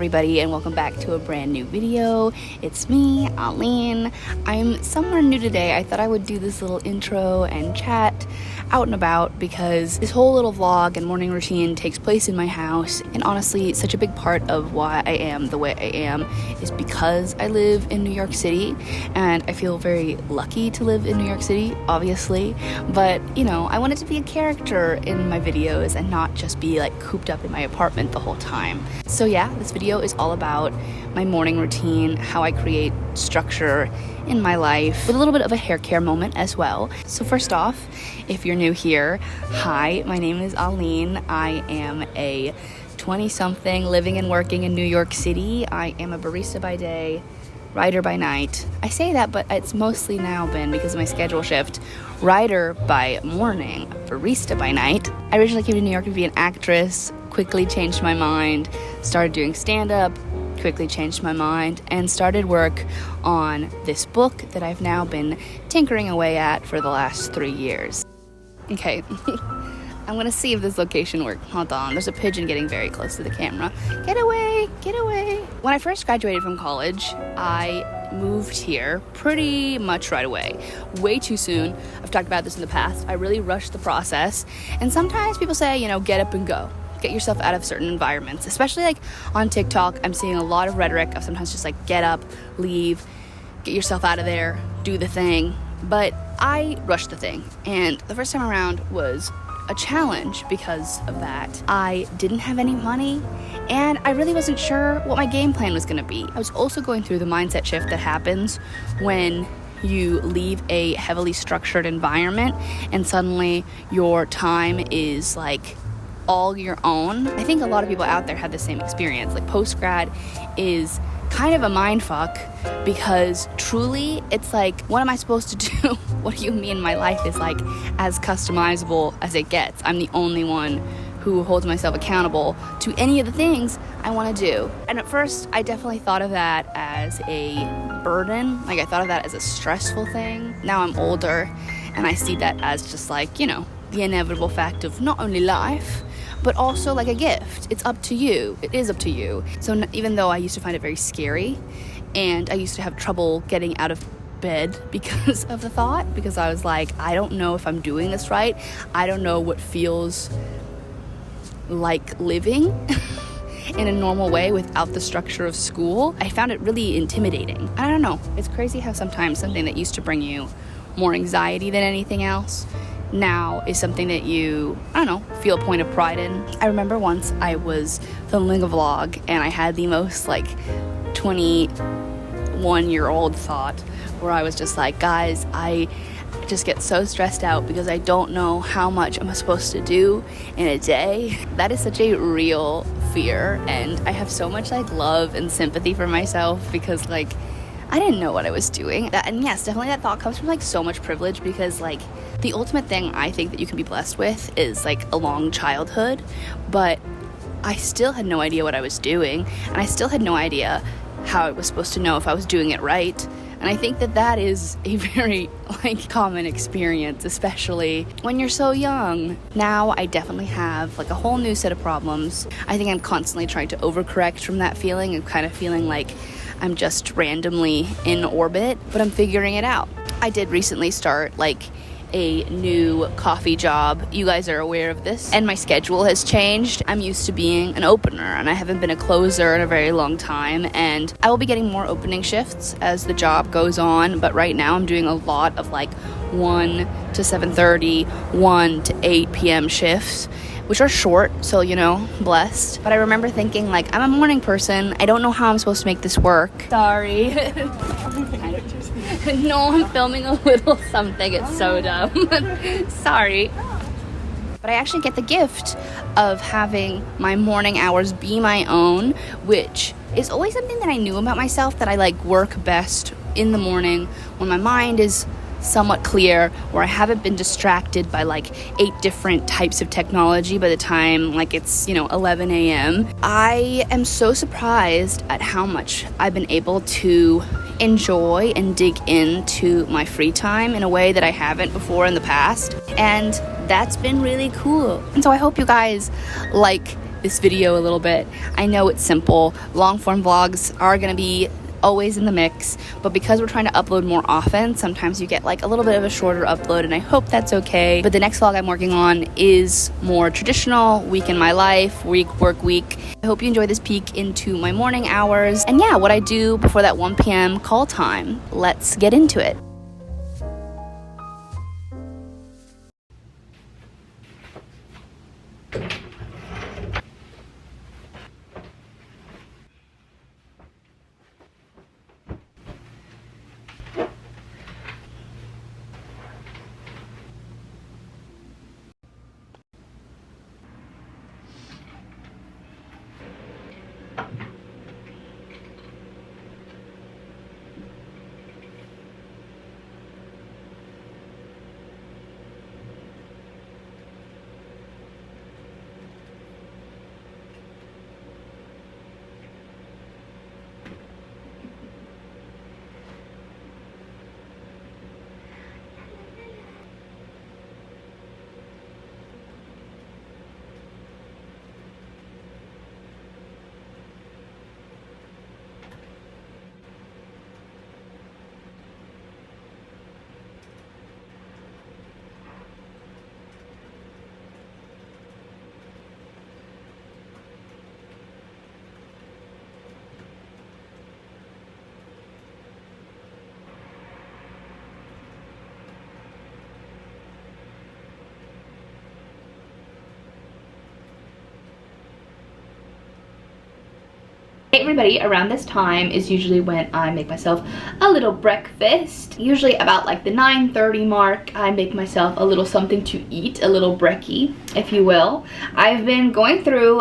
everybody, and welcome back to a brand new video. It's me, Aline. I'm somewhere new today. I thought I would do this little intro and chat out and about because this whole little vlog and morning routine takes place in my house, and honestly, such a big part of why I am the way I am is because I live in New York City, and I feel very lucky to live in New York City, obviously, but you know, I wanted to be a character in my videos and not just be like cooped up in my apartment the whole time. So yeah, this video is all about my morning routine, how I create structure in my life, with a little bit of a hair care moment as well. So first off, if you're new here, hi, my name is Aline. I am a 20-something living and working in New York City. I am a barista by day, writer by night. I say that, but it's mostly now been because of my schedule shift. Writer by morning, barista by night. I originally came to New York to be an actress, quickly changed my mind, started doing stand-up, quickly changed my mind, and started work on this book that I've now been tinkering away at for the last 3 years. Okay, I'm gonna see if this location works. Hold on, there's a pigeon getting very close to the camera. Get away, get away. When I first graduated from college, I moved here pretty much right away. Way too soon. I've talked about this in the past. I really rushed the process. And sometimes people say, you know, get up and go. Get yourself out of certain environments. Especially like on TikTok, I'm seeing a lot of rhetoric of sometimes just like get up, leave, get yourself out of there, do the thing. But I rushed the thing. And the first time around was a challenge because of that. I didn't have any money, and I really wasn't sure what my game plan was gonna be. I was also going through the mindset shift that happens when you leave a heavily structured environment and suddenly your time is like all your own. I think a lot of people out there have the same experience. Like post-grad is kind of a mind fuck because truly it's like, what am I supposed to do? What do you mean my life is like as customizable as it gets? I'm the only one who holds myself accountable to any of the things I want to do. And at first I definitely thought of that as a burden. Like I thought of that as a stressful thing. Now I'm older and I see that as just like, you know, the inevitable fact of not only life, but also like a gift. It's up to you. It is up to you. So even though I used to find it very scary, and I used to have trouble getting out of bed because of the thought, because I was like, I don't know if I'm doing this right. I don't know what feels like living in a normal way without the structure of school. I found it really intimidating. I don't know. It's crazy how sometimes something that used to bring you more anxiety than anything else now is something that you, I don't know, feel a point of pride in. I remember once I was filming a vlog and I had the most like 21-year-old thought where I was just like, guys, I just get so stressed out because I don't know how much I'm supposed to do in a day. That is such a real fear, and I have so much like love and sympathy for myself because like I didn't know what I was doing. And yes, definitely that thought comes from like so much privilege because like the ultimate thing I think that you can be blessed with is like a long childhood, but I still had no idea what I was doing, and I still had no idea how I was supposed to know if I was doing it right. And I think that that is a very like common experience, especially when you're so young. Now I definitely have like a whole new set of problems. I think I'm constantly trying to overcorrect from that feeling and kind of feeling like I'm just randomly in orbit, but I'm figuring it out. I did recently start like a new coffee job. You guys are aware of this, and my schedule has changed. I'm used to being an opener and I haven't been a closer in a very long time, and I will be getting more opening shifts as the job goes on, but right now I'm doing a lot of like 1 to 7:30, 1 to 8 p.m. shifts, which are short, so you know, blessed. But I remember thinking like, I'm a morning person, I don't know how I'm supposed to make this work. Sorry. No, I'm filming a little something, it's so dumb. Sorry. But I actually get the gift of having my morning hours be my own, which is always something that I knew about myself, that I like work best in the morning when my mind is somewhat clear, where I haven't been distracted by like 8 different types of technology by the time like it's, you know, 11 a.m. I am so surprised at how much I've been able to enjoy and dig into my free time in a way that I haven't before in the past, and that's been really cool. And so I hope you guys like this video a little bit. I know it's simple. Long form vlogs are gonna be always in the mix, but because we're trying to upload more often, sometimes you get like a little bit of a shorter upload, and I hope that's okay. But the next vlog I'm working on is more traditional, week in my life, work week. I hope you enjoy this peek into my morning hours, and yeah, what I do before that 1 p.m. call time. Let's get into it. Hey everybody, around this time is usually when I make myself a little breakfast. Usually about like the 9:30 mark, I make myself a little something to eat, a little brekkie, if you will. I've been going through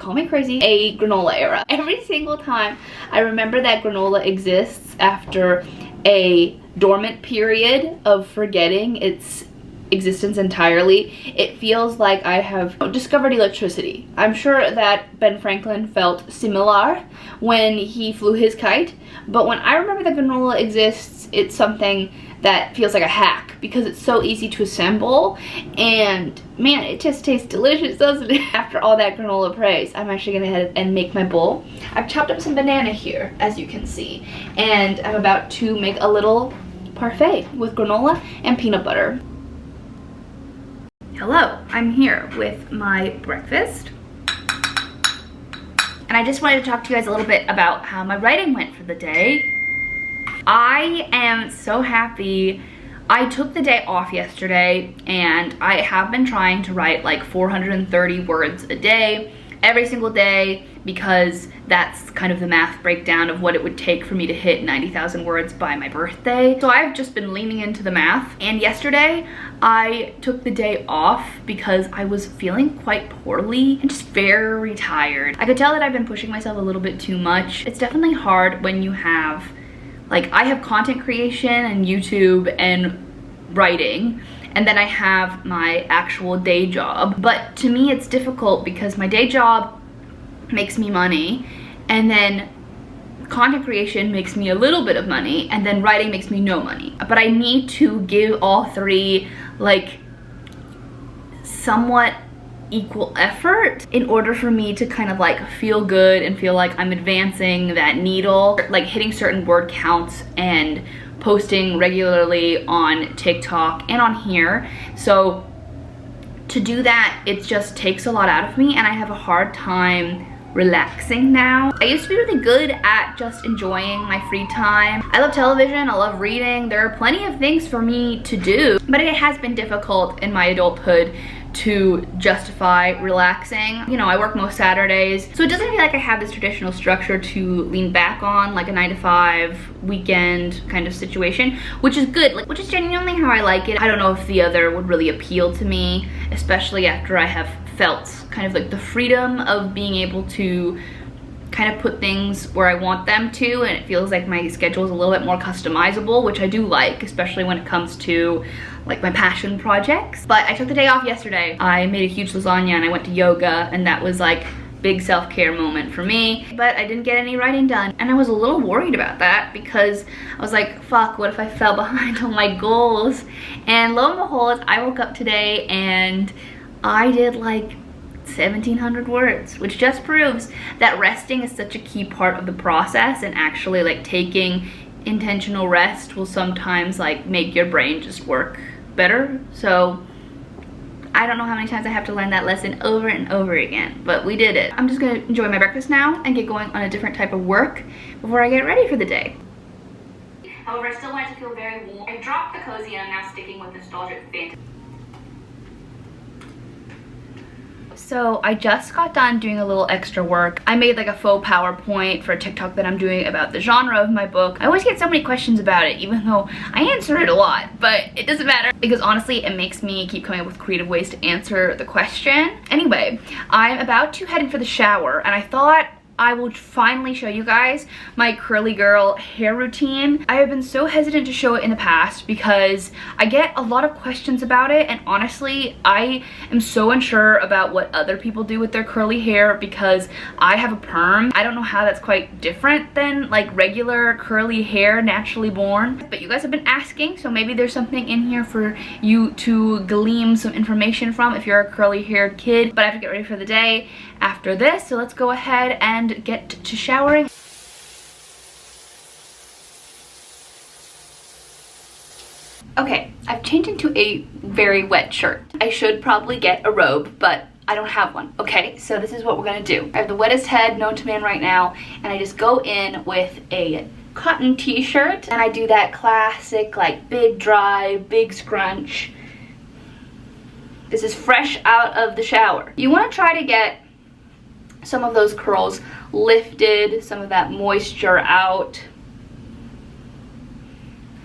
call me crazy, a granola era. Every single time I remember that granola exists after a dormant period of forgetting its existence entirely, it feels like I have discovered electricity. I'm sure that Ben Franklin felt similar when he flew his kite, but when I remember that granola exists, it's something that feels like a hack because it's so easy to assemble, and man, it just tastes delicious, doesn't it? After all that granola praise, I'm actually gonna head and make my bowl. I've chopped up some banana here, as you can see, and I'm about to make a little parfait with granola and peanut butter. Hello, I'm here with my breakfast. And I just wanted to talk to you guys a little bit about how my writing went for the day. I am so happy. I took the day off yesterday, and I have been trying to write like 430 words a day, every single day, because that's kind of the math breakdown of what it would take for me to hit 90,000 words by my birthday. So I've just been leaning into the math, and yesterday I took the day off because I was feeling quite poorly and just very tired. I could tell that I've been pushing myself a little bit too much. It's definitely hard when you have, like, I have content creation and YouTube and writing, and then I have my actual day job. But to me it's difficult because my day job makes me money, and then content creation makes me a little bit of money, and then writing makes me no money. But I need to give all three like somewhat equal effort in order for me to kind of like feel good and feel like I'm advancing that needle, like hitting certain word counts and posting regularly on TikTok and on here. So to do that, it just takes a lot out of me, and I have a hard time relaxing now. I used to be really good at just enjoying my free time. I love television, I love reading. There are plenty of things for me to do, but it has been difficult in my adulthood to justify relaxing. You know, I work most Saturdays, so it doesn't feel like I have this traditional structure to lean back on, like a 9-to-5 weekend kind of situation, which is good, like, which is genuinely how I like it. I don't know if the other would really appeal to me, especially after I have felt kind of like the freedom of being able to kind of put things where I want them to, and it feels like my schedule is a little bit more customizable, which I do like, especially when it comes to like my passion projects. But I took the day off yesterday. I made a huge lasagna and I went to yoga, and that was like big self-care moment for me. But I didn't get any writing done, and I was a little worried about that because I was like, fuck, what if I fell behind on my goals? And lo and behold, I woke up today and I did like 1,700 words, which just proves that resting is such a key part of the process, and actually like taking intentional rest will sometimes like make your brain just work better. So I don't know how many times I have to learn that lesson over and over again, but we did it. I'm just gonna enjoy my breakfast now and get going on a different type of work before I get ready for the day. However, I still want it to feel very warm. I dropped the cozy and I'm now sticking with nostalgic fantasy. So I just got done doing a little extra work. I made like a faux PowerPoint for a TikTok that I'm doing about the genre of my book. I always get so many questions about it, even though I answer it a lot, but it doesn't matter because honestly it makes me keep coming up with creative ways to answer the question. Anyway, I'm about to head in for the shower and I thought I will finally show you guys my curly girl hair routine. I have been so hesitant to show it in the past because I get a lot of questions about it, and honestly I am so unsure about what other people do with their curly hair because I have a perm. I don't know how that's quite different than like regular curly hair naturally born, but you guys have been asking, so maybe there's something in here for you to glean some information from if you're a curly haired kid. But I have to get ready for the day after this, so let's go ahead and get to showering. Okay, I've changed into a very wet shirt. I should probably get a robe, but I don't have one. Okay, so this is what we're gonna do. I have the wettest head known to man right now, and I just go in with a cotton t-shirt, and I do that classic like big dry, big scrunch. This is fresh out of the shower. You wanna try to get some of those curls lifted, some of that moisture out,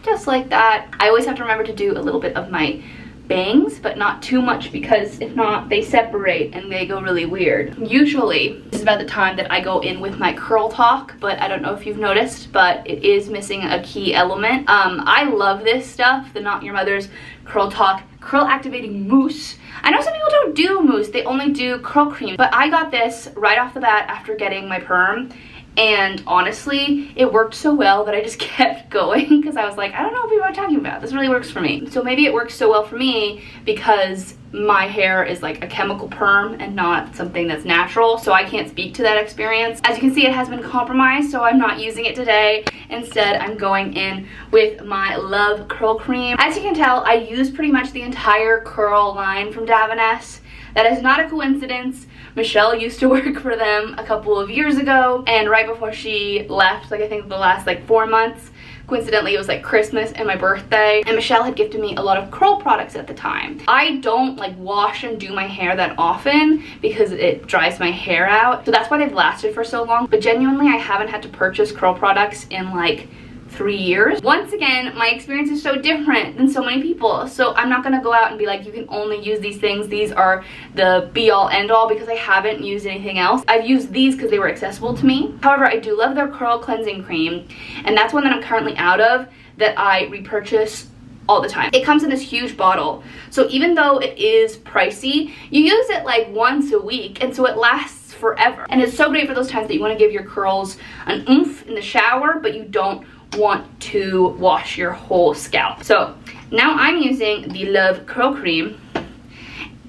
just like that. I always have to remember to do a little bit of my bangs, but not too much because if not, they separate and they go really weird. Usually, this is about the time that I go in with my curl talk, but I don't know if you've noticed, but it is missing a key element. I love this stuff, the Not Your Mother's Curl Talk Curl Activating Mousse. I know some people don't do mousse, they only do curl cream, but I got this right off the bat after getting my perm, and honestly it worked so well that I just kept going because I was like, I don't know what people are talking about, this really works for me. So maybe it works so well for me because my hair is like a chemical perm and not something that's natural, so I can't speak to that experience. As you can see, it has been compromised, so I'm not using it today. Instead, I'm going in with my Love Curl Cream. As you can tell, I use pretty much the entire curl line from Davines. That is not a coincidence. Michelle used to work for them a couple of years ago, and right before she left, like I think the last like 4 months, coincidentally it was like Christmas and my birthday, and Michelle had gifted me a lot of curl products at the time. I don't like wash and do my hair that often because it dries my hair out, so that's why they've lasted for so long, but genuinely I haven't had to purchase curl products in like 3 years. Once again, my experience is so different than so many people, so I'm not gonna go out and be like, you can only use these things, these are the be all end all, because I haven't used anything else. I've used these because they were accessible to me. However, I do love their curl cleansing cream, and that's one that I'm currently out of that I repurchase all the time. It comes in this huge bottle, so even though it is pricey, you use it like once a week, and so it lasts forever. And it's so great for those times that you want to give your curls an oomph in the shower, but you don't want to wash your whole scalp. So now I'm using the Love Curl Cream.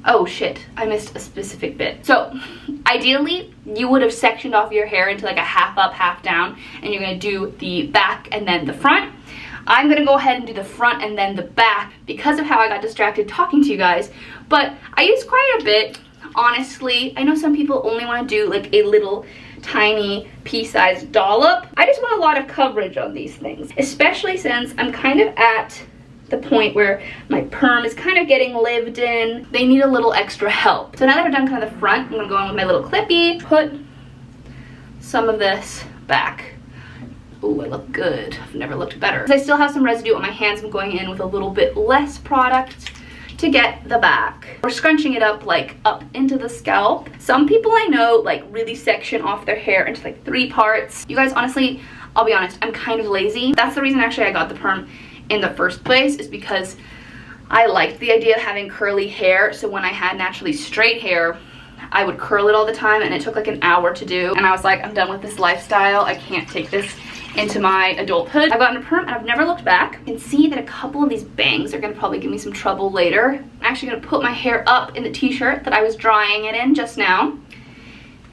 Oh shit, I missed a specific bit. So ideally you would have sectioned off your hair into like a half up, half down, and you're gonna do the back and then the front. I'm gonna go ahead and do the front and then the back because of how I got distracted talking to you guys, but I use quite a bit, honestly. I know some people only want to do like a little tiny pea-sized dollop. I just want a lot of coverage on these things, especially since I'm kind of at the point where my perm is kind of getting lived in. They need a little extra help. So now that I've done kind of the front, I'm gonna go in with my little clippy, put some of this back. Ooh, I look good. I've never looked better. I still have some residue on my hands. I'm going in with a little bit less product to get the back. We're scrunching it up like up into the scalp. Some people I know like really section off their hair into like 3 parts. You guys, honestly, I'll be honest, I'm kind of lazy. That's the reason actually I got the perm in the first place, is because I liked the idea of having curly hair. So when I had naturally straight hair, I would curl it all the time, and it took like an hour to do. And I was like, I'm done with this lifestyle. I can't take this into my adulthood. I've gotten a perm and I've never looked back. You can see that a couple of these bangs are gonna probably give me some trouble later. I actually gonna put my hair up in the t-shirt that I was drying it in just now.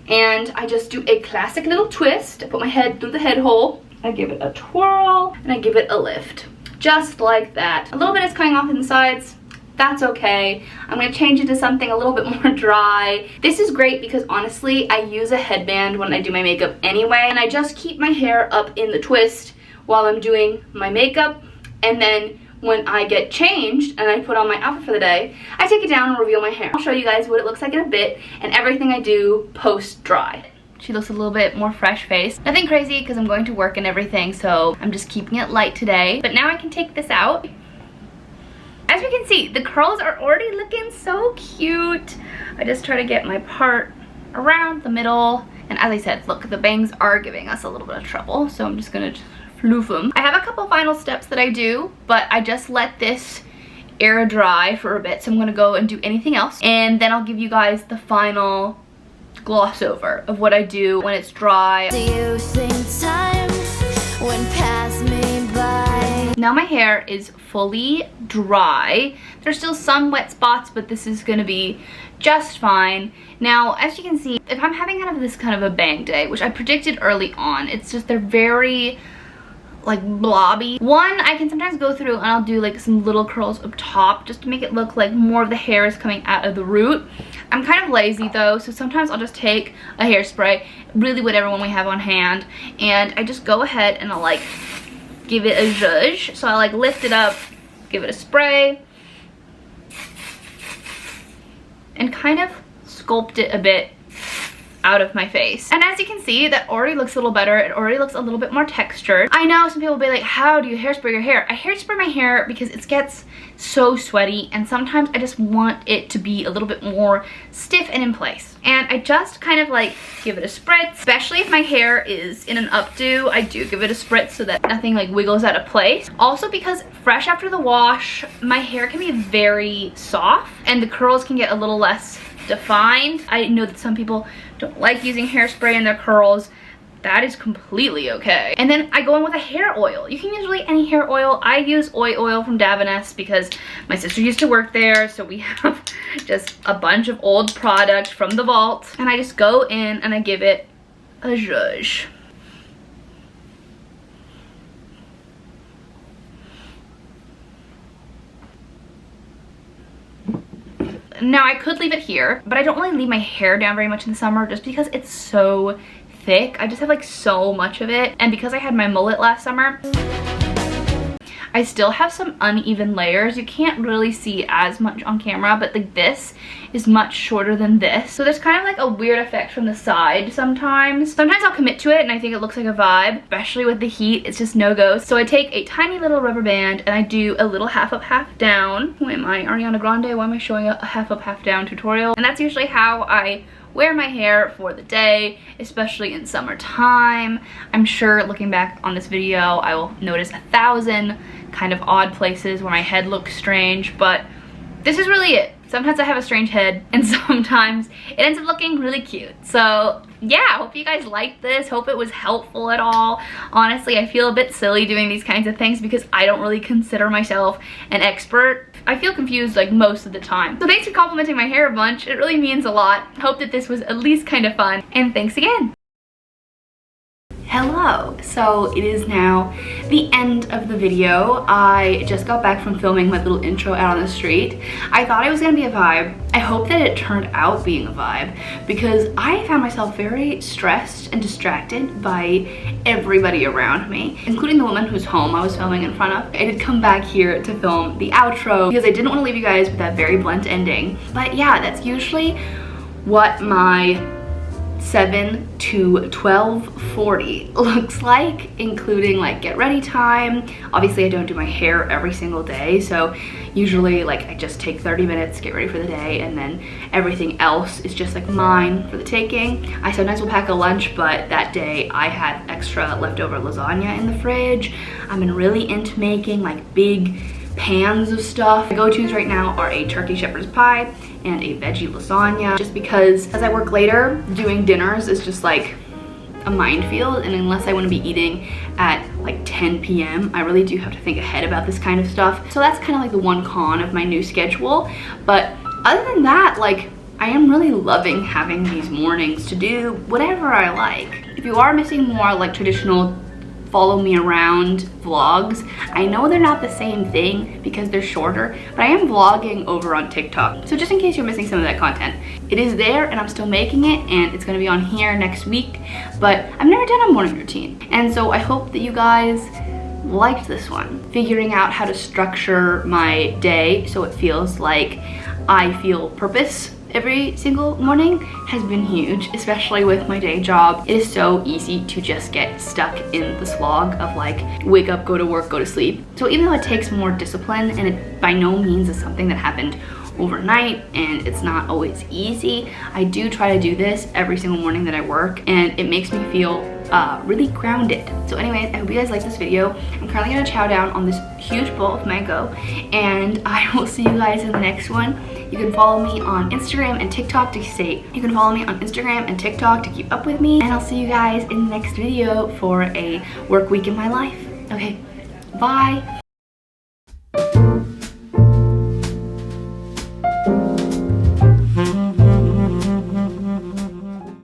And I just do a classic little twist. I put my head through the head hole. I give it a twirl and I give it a lift. Just like that. A little bit is coming off in the sides. That's okay. I'm gonna change it to something a little bit more dry. This is great because honestly, I use a headband when I do my makeup anyway, and I just keep my hair up in the twist while I'm doing my makeup, and then when I get changed and I put on my outfit for the day, I take it down and reveal my hair. I'll show you guys what it looks like in a bit and everything I do post-dry. She looks a little bit more fresh-faced. Nothing crazy because I'm going to work and everything, so I'm just keeping it light today. But now I can take this out. As you can see, the curls are already looking so cute. I just try to get my part around the middle. And as I said, look, the bangs are giving us a little bit of trouble, so I'm just gonna floof them. I have a couple final steps that I do, but I just let this air dry for a bit, so I'm gonna go and do anything else. And then I'll give you guys the final gloss over of what I do when it's dry. Do you think time went past me by? Now my hair is fully dry. There's still some wet spots, but this is gonna be just fine. Now, as you can see, if I'm having kind of a bang day, which I predicted early on, it's just they're very like blobby. One, I can sometimes go through and I'll do like some little curls up top just to make it look like more of the hair is coming out of the root. I'm kind of lazy though, so sometimes I'll just take a hairspray, really whatever one we have on hand, and I just go ahead and I'll like give it a zhuzh. So I like lift it up, give it a spray, and kind of sculpt it a bit out of my face. And as you can see, that already looks a little better. It already looks a little bit more textured. I know some people will be like, how do you hairspray your hair? I hairspray my hair because it gets so sweaty, and sometimes I just want it to be a little bit more stiff and in place. And I just kind of like give it a spritz, especially if my hair is in an updo. I do give it a spritz so that nothing like wiggles out of place. Also because fresh after the wash, my hair can be very soft and the curls can get a little less defined. I know that some people don't like using hairspray in their curls. That is completely okay. And then I go in with a hair oil. You can use really any hair oil. I use oil from Davines because my sister used to work there, so we have just a bunch of old product from the vault. And I just go in and I give it a zhuzh. Now I could leave it here, but I don't really leave my hair down very much in the summer just because it's so thick. I just have like so much of it, and because I had my mullet last summer, I still have some uneven layers. You can't really see as much on camera, but like this is much shorter than this. So there's kind of like a weird effect from the side sometimes. Sometimes I'll commit to it and I think it looks like a vibe, especially with the heat, it's just no-go. So I take a tiny little rubber band and I do a little half up, half down. Who am I, Ariana Grande? Why am I showing a half up, half down tutorial? And that's usually how I wear my hair for the day, especially in summertime. I'm sure looking back on this video, I will notice 1,000 kind of odd places where my head looks strange, but this is really it. Sometimes I have a strange head and sometimes it ends up looking really cute. So yeah, hope you guys liked this. Hope it was helpful at all. Honestly, I feel a bit silly doing these kinds of things because I don't really consider myself an expert. I feel confused like most of the time. So thanks for complimenting my hair a bunch. It really means a lot. Hope that this was at least kind of fun, and thanks again. Hello, so it is now the end of the video. I just got back from filming my little intro out on the street. I thought it was gonna be a vibe. I hope that it turned out being a vibe because I found myself very stressed and distracted by everybody around me, including the woman whose home I was filming in front of. I did come back here to film the outro because I didn't want to leave you guys with that very blunt ending. But yeah, that's usually what my 7 to 12:40 looks like, including like get ready time. Obviously I don't do my hair every single day, so usually like I just take 30 minutes, get ready for the day, and then everything else is just like mine for the taking. I sometimes will pack a lunch, but that day I had extra leftover lasagna in the fridge. I've been really into making like big pans of stuff. My go-tos right now are a turkey shepherd's pie and a veggie lasagna, just because as I work later, doing dinners is just like a minefield, and unless I want to be eating at like 10 p.m. I really do have to think ahead about this kind of stuff. So that's kind of like the one con of my new schedule. But other than that, like, I am really loving having these mornings to do whatever I like. If you are missing more like traditional follow me around vlogs, I know they're not the same thing because they're shorter, but I am vlogging over on TikTok. So just in case you're missing some of that content, it is there and I'm still making it, and it's gonna be on here next week, but I've never done a morning routine. And so I hope that you guys liked this one. Figuring out how to structure my day so it feels like I feel purpose every single morning has been huge, especially with my day job. It is so easy to just get stuck in the slog of like wake up, go to work, go to sleep. So even though it takes more discipline, and it by no means is something that happened overnight and it's not always easy, I do try to do this every single morning that I work, and it makes me feel really grounded. So anyways, I hope you guys like this video. I'm currently gonna chow down on this huge bowl of mango, and I will see you guys in the next one. You can follow me on Instagram and TikTok to keep up with me, and I'll see you guys in the next video for a work week in my life. Okay, bye.